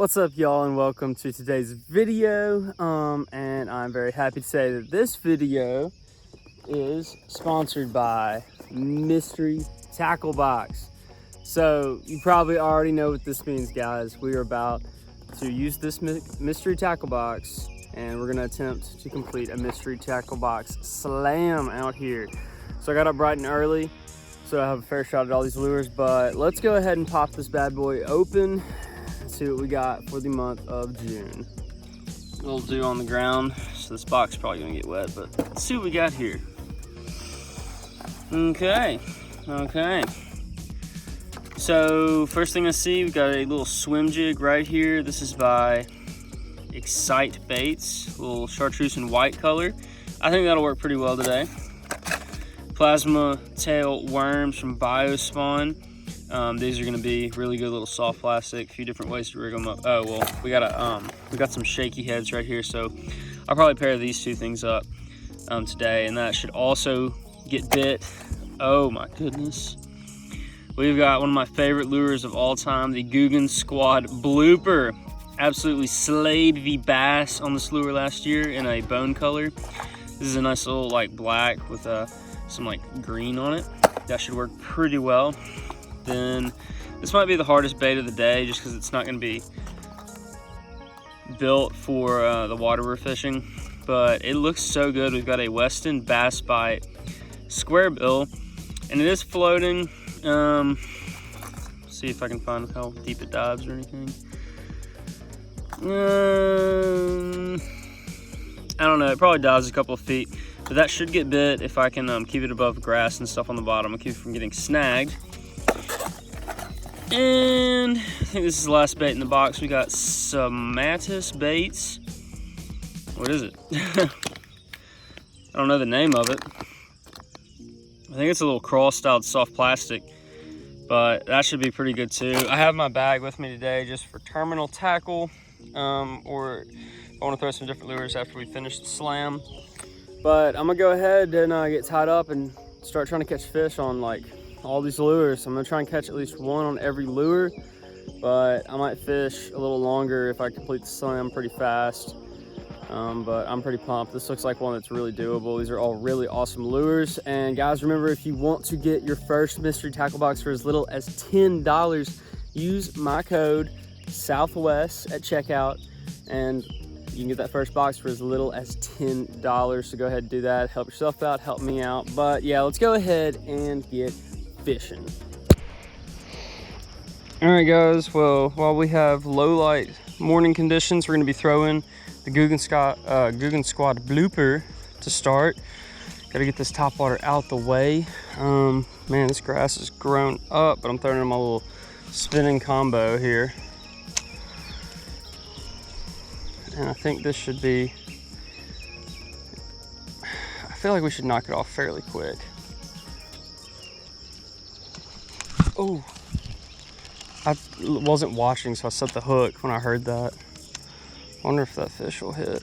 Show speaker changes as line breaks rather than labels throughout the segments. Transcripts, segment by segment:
What's up, y'all, and welcome to today's video. And I'm very happy to say that this video is sponsored by Mystery Tackle Box. So you probably already know what this means, guys. We are about to use this mystery tackle box, and we're gonna attempt to complete a mystery tackle box slam out here. So I got up bright and early, so I have a fair shot at all these lures, but let's go ahead and pop this bad boy open. See what we got for the month of June. A little dew on the ground, so this box is probably gonna get wet, but let's see what we got here. Okay. So first thing I see, we got a little swim jig right here. This is by Excite Baits, a little chartreuse and white color. I think that'll work pretty well today. Plasma tail worms from Biospawn. These are gonna be really good little soft plastic. A few different ways to rig them up. Oh well, we got some shaky heads right here, so I'll probably pair these two things up today, and that should also get bit. Oh my goodness, we've got one of my favorite lures of all time, the Guggen Squad Blooper. Absolutely slayed the bass on this lure last year in a bone color. This is a nice little like black with some like green on it. That should work pretty well. Then this might be the hardest bait of the day, just because it's not going to be built for the water we're fishing, but it looks so good. We've got a Weston Bass Bite square bill, and it is floating. See if I can find how deep it dives or anything. I don't know, it probably dives a couple of feet, but that should get bit if I can keep it above grass and stuff on the bottom and keep it from getting snagged. And I think this is the last bait in the box. We got Somatis Baits. What is it? I don't know the name of it. I think it's a little crawl-styled soft plastic, but that should be pretty good too. I have my bag with me today just for terminal tackle, or I want to throw some different lures after we finish the slam. But I'm gonna go ahead and get tied up and start trying to catch fish on like all these lures. I'm gonna try and catch at least one on every lure, but I might fish a little longer if I complete the slam pretty fast. But I'm pretty pumped. This looks like one that's really doable. These are all really awesome lures. And guys, remember, if you want to get your first mystery tackle box for as little as $10, use my code Southwest at checkout, and you can get that first box for as little as $10. So go ahead and do that. Help yourself out, help me out. But yeah, let's go ahead and get fishing. All right, guys, well, while we have low light morning conditions, we're going to be throwing the Guggen Squad Blooper to start. Got to get this topwater out the way. Man, this grass has grown up, but I'm throwing in my little spinning combo here, and I think this should be, I feel like we should knock it off fairly quick. Oh, I wasn't watching, so I set the hook when I heard that. I wonder if that fish will hit.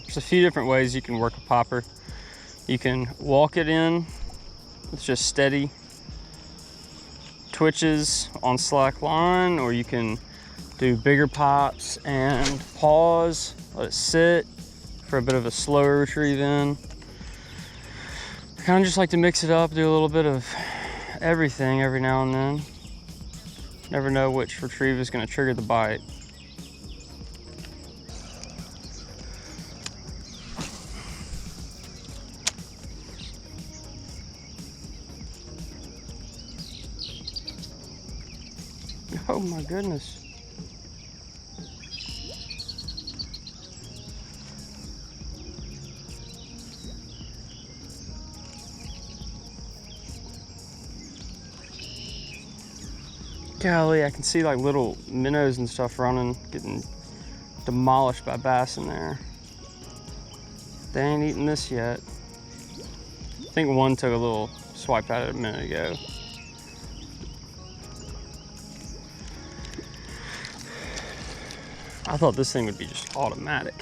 There's a few different ways you can work a popper. You can walk it in with just steady twitches on slack line, or you can do bigger pops and pause, let it sit for a bit of a slower retrieve in. I kind of just like to mix it up, do a little bit of everything every now and then. Never know which retrieve is going to trigger the bite. Oh my goodness. Golly, I can see like little minnows and stuff running, getting demolished by bass in there. They ain't eating this yet. I think one took a little swipe at it a minute ago. I thought this thing would be just automatic.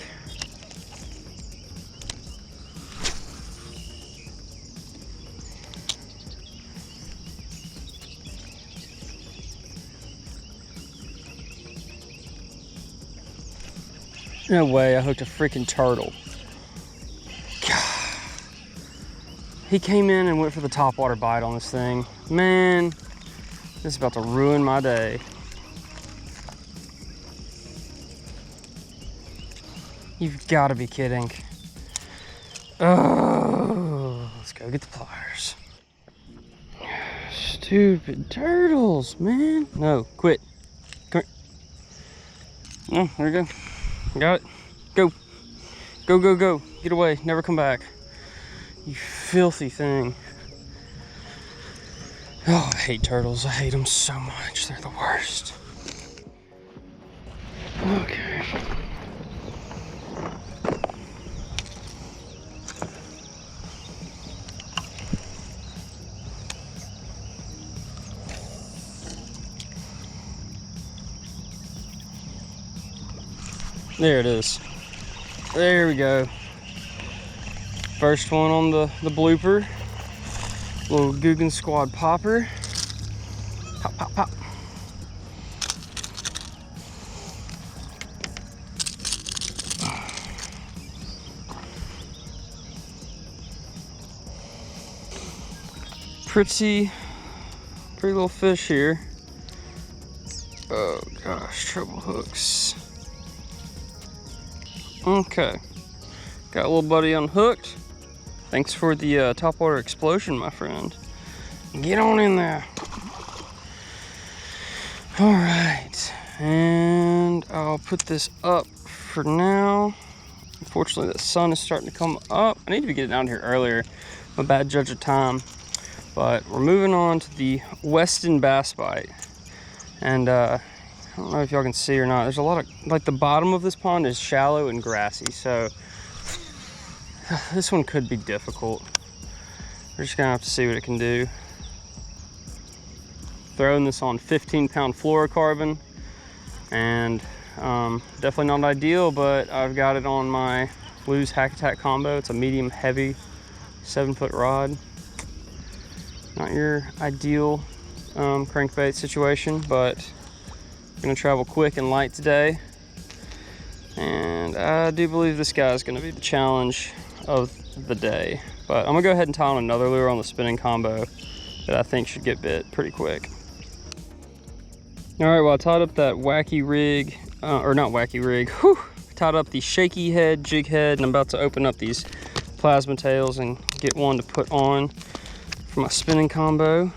No way, I hooked a freaking turtle. God. He came in and went for the topwater bite on this thing. Man, this is about to ruin my day. You've got to be kidding. Oh, let's go get the pliers. Stupid turtles, man. No, quit. Come here. No, there we go. Got it. Go. Go, go, go. Get away. Never come back. You filthy thing. Oh, I hate turtles. I hate them so much. They're the worst. Okay. There it is. There we go. First one on the blooper. Little Guggen Squad popper. Pop, pop, pop. Pretty little fish here. Oh gosh, treble hooks. Okay, got a little buddy unhooked. Thanks for the topwater explosion, my friend. Get on in there. All right, and I'll put this up for now. Unfortunately, the sun is starting to come up. I need to be getting out here earlier. I'm a bad judge of time. But we're moving on to the Weston bass bite. And I don't know if y'all can see or not. There's a lot of, like, the bottom of this pond is shallow and grassy. So this one could be difficult. We're just gonna have to see what it can do. Throwing this on 15-pound fluorocarbon. And definitely not ideal, but I've got it on my Lou's Hack Attack combo. It's a medium heavy 7-foot rod. Not your ideal crankbait situation, but I'm gonna travel quick and light today. And I do believe this guy is gonna be the challenge of the day. But I'm gonna go ahead and tie on another lure on the spinning combo that I think should get bit pretty quick. All right, well, I tied up that wacky rig, or not wacky rig, whew, tied up the shaky head, jig head, and I'm about to open up these plasma tails and get one to put on for my spinning combo.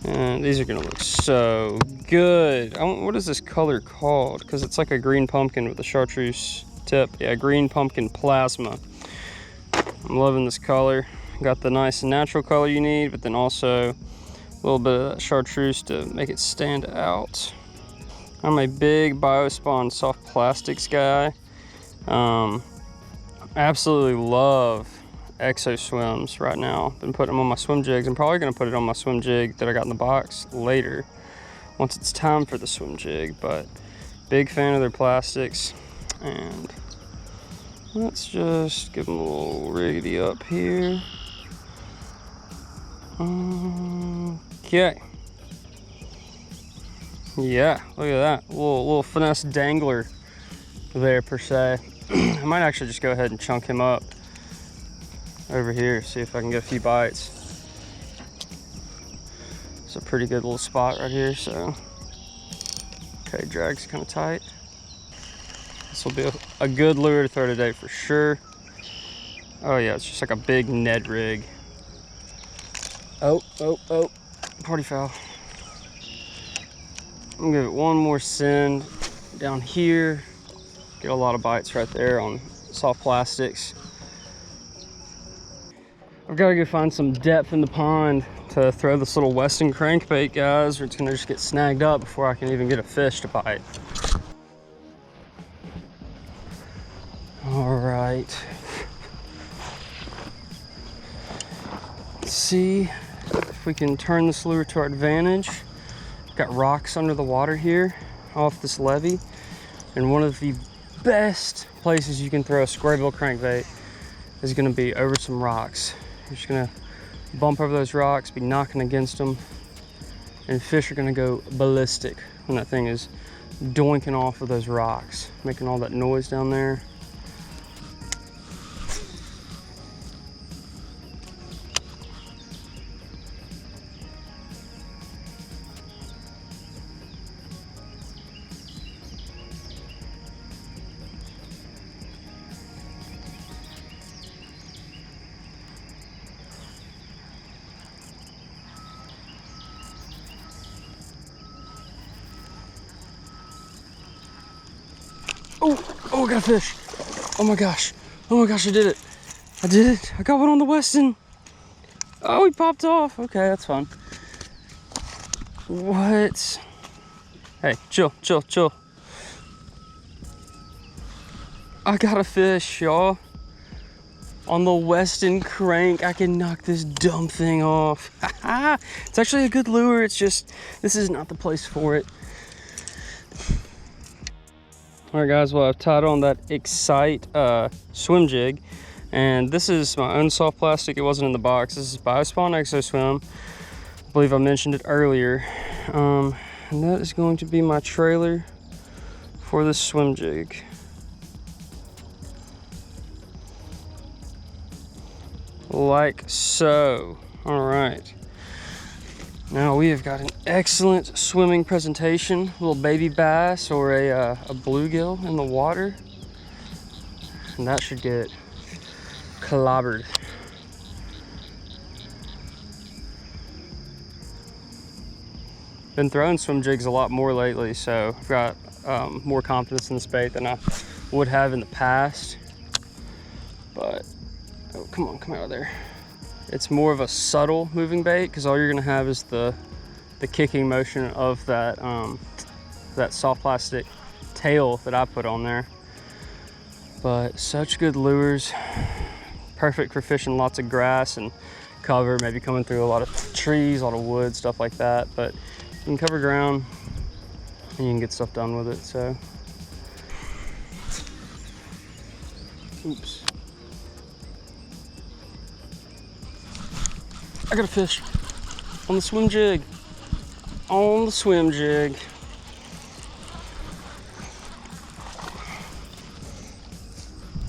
And these are gonna look so good. What is this color called? Because it's like a green pumpkin with a chartreuse tip. Yeah, green pumpkin plasma. I'm loving this color. Got the nice natural color you need, but then also a little bit of that chartreuse to make it stand out. I'm a big Biospawn soft plastics guy. Absolutely love Exo Swims right now. Been putting them on my swim jigs. I'm probably gonna put it on my swim jig that I got in the box later, once it's time for the swim jig. But big fan of their plastics. And let's just give them a little riggedy up here. Okay. Yeah, look at that. Little finesse dangler there per se. I might actually just go ahead and chunk him up over here, see if I can get a few bites. It's a pretty good little spot right here, so. Okay, drag's kind of tight. This will be a good lure to throw today for sure. Oh yeah, it's just like a big Ned rig. Oh, party foul. I'm gonna give it one more send down here. Get a lot of bites right there on soft plastics. I've got to go find some depth in the pond to throw this little Weston crankbait, guys, or it's gonna just get snagged up before I can even get a fish to bite. All right. Let's see if we can turn this lure to our advantage. Got rocks under the water here off this levee, and one of the best places you can throw a square bill crankbait is going to be over some rocks. You're just going to bump over those rocks, be knocking against them, and fish are going to go ballistic when that thing is doinking off of those rocks, making all that noise down there. Oh, I got a fish. Oh my gosh, I did it. I did it. I got one on the Weston. Oh, he popped off. Okay, that's fine. What? Hey, chill. I got a fish, y'all. On the Weston crank, I can knock this dumb thing off. It's actually a good lure. It's just, this is not the place for it. All right, guys, well, I've tied on that Excite swim jig, and this is my own soft plastic. It wasn't in the box. This is Biospawn Exo Swim. I believe I mentioned it earlier. And that is going to be my trailer for this swim jig. Like so. All right. Now we have got an excellent swimming presentation. A little baby bass or a bluegill in the water. And that should get clobbered. Been throwing swim jigs a lot more lately, so I've got more confidence in this bait than I would have in the past. But, oh, come on, come out of there. It's more of a subtle moving bait because all you're gonna have is the kicking motion of that that soft plastic tail that I put on there. But such good lures, perfect for fishing lots of grass and cover, maybe coming through a lot of trees, a lot of wood, stuff like that. But you can cover ground and you can get stuff done with it. So, oops. I got a fish on the swim jig. On the swim jig.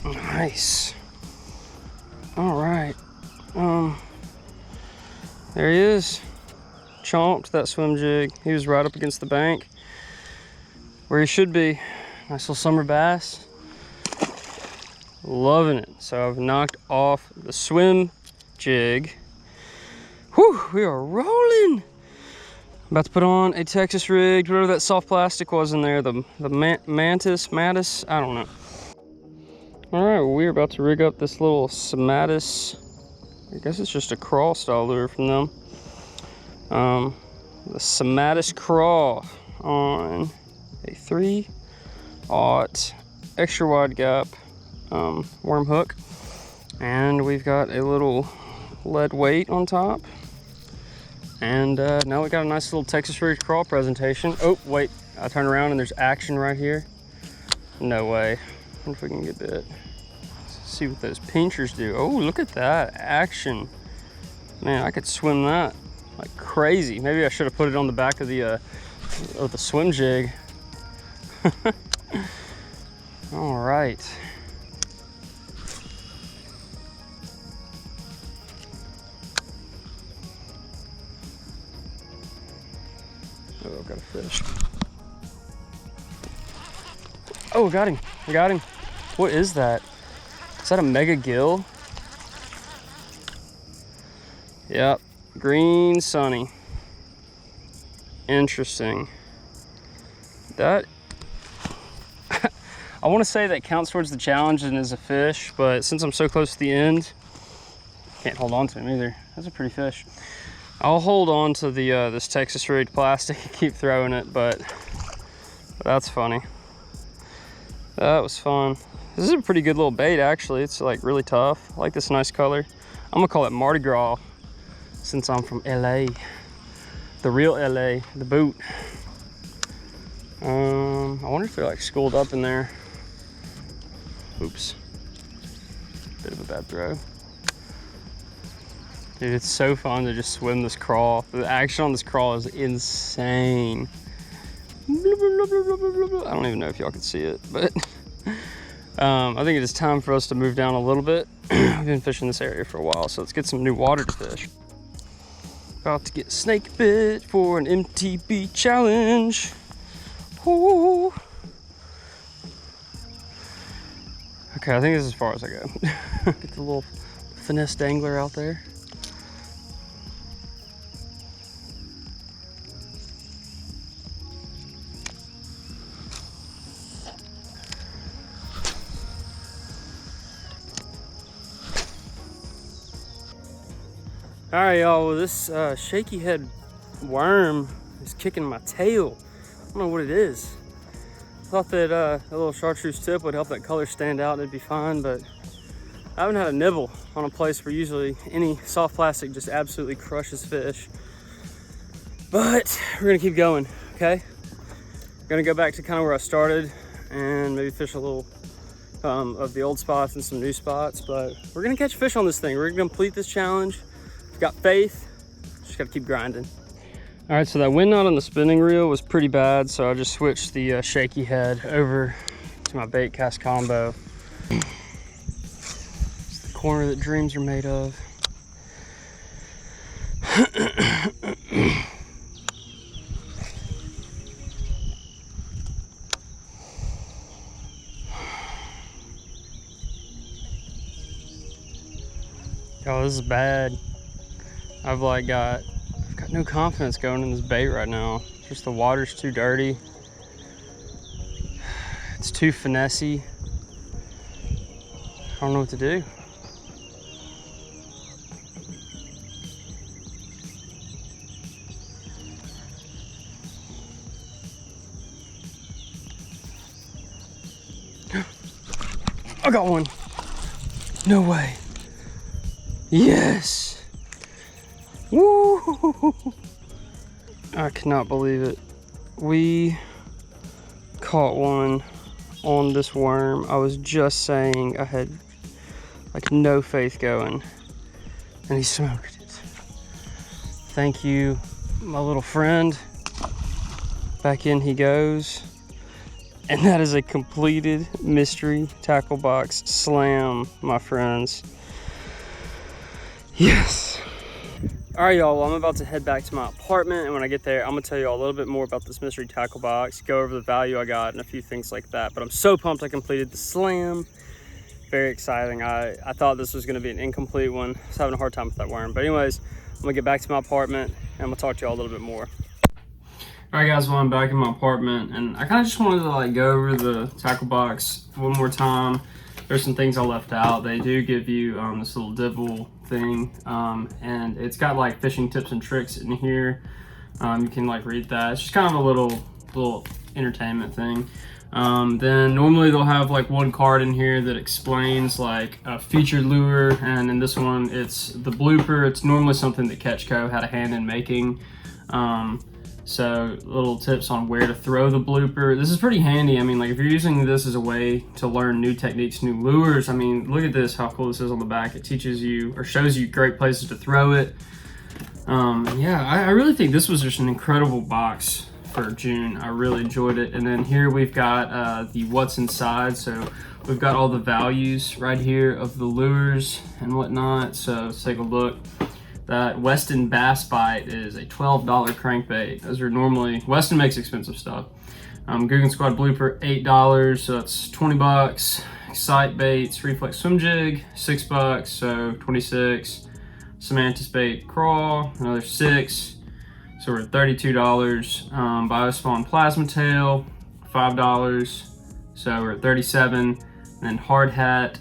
Nice. All right. There he is. Chomped that swim jig. He was right up against the bank where he should be. Nice little summer bass. Loving it. So I've knocked off the swim jig. Whew, we are rolling. About to put on a Texas rig, whatever that soft plastic was in there, the Mattis, I don't know. All right, well, we're about to rig up this little Mattis. I guess it's just a crawl style lure from them. The Mattis crawl on a 3/0 extra wide gap worm hook, and we've got a little lead weight on top. And now we got a nice little Texas rig crawl presentation. Oh, wait, I turn around and there's action right here. No way. I wonder if we can get bit. Let's see what those pinchers do. Oh, look at that action. Man, I could swim that like crazy. Maybe I should have put it on the back of the swim jig. All right. Oh, I've got a fish. Oh, got him. I got him. What is that? Is that a mega gill? Yep. Green sunny. Interesting. That... I want to say that counts towards the challenge and is a fish, but since I'm so close to the end, can't hold on to him either. That's a pretty fish. I'll hold on to the this Texas rigged plastic and keep throwing it, but that's funny. That was fun. This is a pretty good little bait, actually. It's like really tough. I like this nice color. I'm gonna call it Mardi Gras. since I'm from LA, the real LA, the boot. I wonder if they're like schooled up in there. Oops, bit of a bad throw. Dude, it's so fun to just swim this crawl. The action on this crawl is insane. I don't even know if y'all can see it, but I think it is time for us to move down a little bit. We've been fishing this area for a while, so let's get some new water to fish. About to get snake bit for an MTB challenge. Ooh. Okay, I think this is as far as I go. Get the little finesse dangler out there. All right, y'all, well, this shaky head worm is kicking my tail. I don't know what it is. I thought that a little chartreuse tip would help that color stand out and it'd be fine, but I haven't had a nibble on a place where usually any soft plastic just absolutely crushes fish. But we're gonna keep going, okay? We're gonna go back to kind of where I started and maybe fish a little of the old spots and some new spots, but we're gonna catch fish on this thing. We're gonna complete this challenge. We've got faith, just gotta keep grinding. All right, so that wind knot on the spinning reel was pretty bad, so I just switched the shaky head over to my bait cast combo. It's the corner that dreams are made of. Oh, this is bad. I've got no confidence going in this bait right now. Just the water's too dirty. It's too finessey. I don't know what to do. I got one. No way. Yes. Woo! I cannot believe it. We caught one on this worm. I was just saying I had like no faith going, and he smoked it. Thank you, my little friend. Back in he goes. And that is a completed mystery tackle box slam, my friends. Yes. All right, y'all, well, I'm about to head back to my apartment, and when I get there, I'm gonna tell you all a little bit more about this mystery tackle box, go over the value I got and a few things like that. But I'm so pumped I completed the slam. Very exciting. I thought this was gonna be an incomplete one. I was having a hard time with that worm. But anyways, I'm gonna get back to my apartment and I'm gonna talk to y'all a little bit more. All right, guys, well, I'm back in my apartment, and I kind of just wanted to go over the tackle box one more time. There's some things I left out. They do give you this little dibble thing, and it's got fishing tips and tricks in here. You can read that. It's just kind of a little entertainment thing. Then normally they'll have one card in here that explains a featured lure, and in this one it's the blooper. It's normally something that Catch Co had a hand in making. So little tips on where to throw the blooper. This is pretty handy. I mean, if you're using this as a way to learn new techniques, new lures, I mean, look at this, how cool this is on the back. It teaches you or shows you great places to throw it. Yeah, I really think this was just an incredible box for June. I really enjoyed it. And then here we've got the what's inside. So we've got all the values right here of the lures and whatnot. So let's take a look. That Weston Bass Bite is a $12 crankbait. Those are normally, Weston makes expensive stuff. Guggen Squad Blooper, $8, so that's 20 bucks. Excite Baits, Reflex Swim Jig, $6, so 26. Semantis Bait Crawl, another 6, so we're at $32. Biospawn Plasma Tail, $5, so we're at 37. And then Hard Hat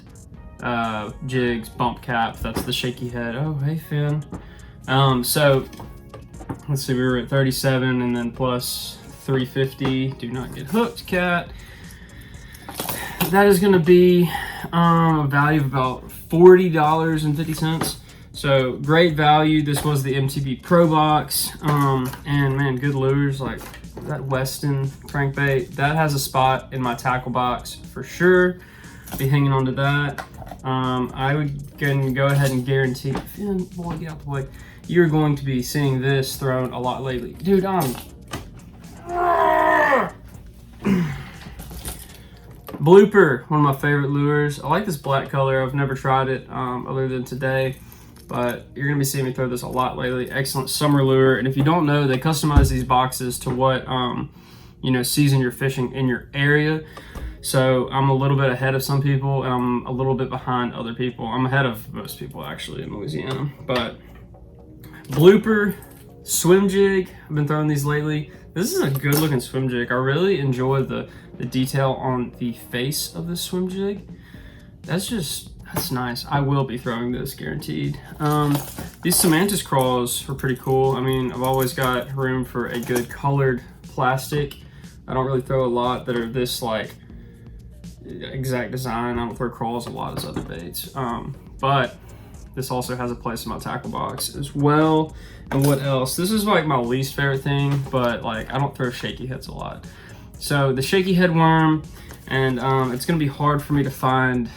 Jigs Bump Cap, that's the shaky head. Oh, hey Finn. So let's see, we were at 37 and then plus 350. Do not get hooked, cat. That is going to be a value of about $40.50.
So great value. This was the MTB Pro box, and man, good lures like that Weston crankbait. That has a spot in my tackle box for sure. Be hanging on to that. I would go ahead and guarantee, boy, get out the way. You're going to be seeing this thrown a lot lately, dude. Blooper, one of my favorite lures. I like this black color. I've never tried it other than today, but you're gonna be seeing me throw this a lot lately. Excellent summer lure, and if you don't know, they customize these boxes to what season you're fishing in your area. So I'm a little bit ahead of some people, and I'm a little bit behind other people. I'm ahead of most people actually in Louisiana. But blooper, swim jig. I've been throwing these lately. This is a good looking swim jig. I really enjoy the detail on the face of this swim jig. That's nice. I will be throwing this guaranteed. These Semantis crawls are pretty cool. I mean, I've always got room for a good colored plastic. I don't really throw a lot that are this like exact design. I don't throw crawls a lot as other baits. But this also has a place in my tackle box as well. And what else? This is like my least favorite thing, but like I don't throw shaky heads a lot. So the shaky head worm, and it's gonna be hard for me to find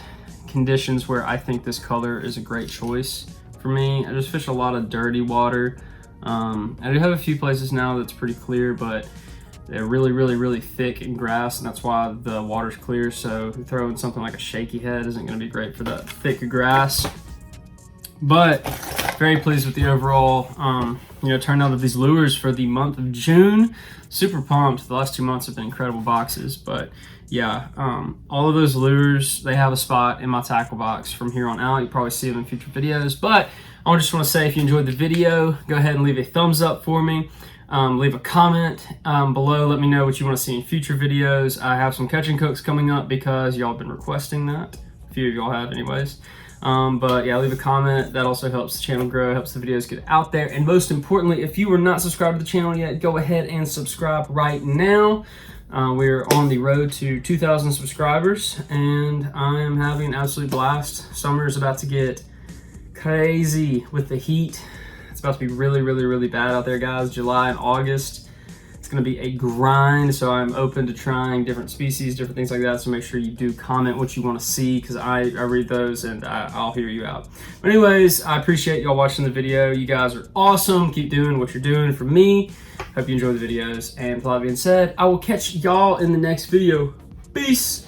conditions where I think this color is a great choice for me. I just fish a lot of dirty water. I do have a few places now that's pretty clear, but they're really thick in grass, and that's why the water's clear. So throwing something like a shaky head isn't gonna be great for that thick grass. But very pleased with the overall turnout of these lures for the month of June. Super pumped. The last 2 months have been incredible boxes, but yeah, all of those lures, they have a spot in my tackle box from here on out. You'll probably see them in future videos, but I just want to say, if you enjoyed the video, go ahead and leave a thumbs up for me. Leave a comment below. Let me know what you want to see in future videos. I have some catch and cooks coming up because y'all have been requesting that. A few of y'all have anyways. But yeah, leave a comment. That also helps the channel grow, helps the videos get out there. And most importantly, if you are not subscribed to the channel yet, go ahead and subscribe right now. We're on the road to 2,000 subscribers, and I am having an absolute blast. Summer is about to get crazy with the heat. It's about to be really bad out there, guys. July and August. It's going to be a grind, so I'm open to trying different species, different things like that. So make sure you do comment what you want to see, because I read those and I'll hear you out. But anyways, I appreciate y'all watching the video. You guys are awesome. Keep doing what you're doing for me. Hope you enjoy the videos. And with all that being said, I will catch y'all in the next video. Peace.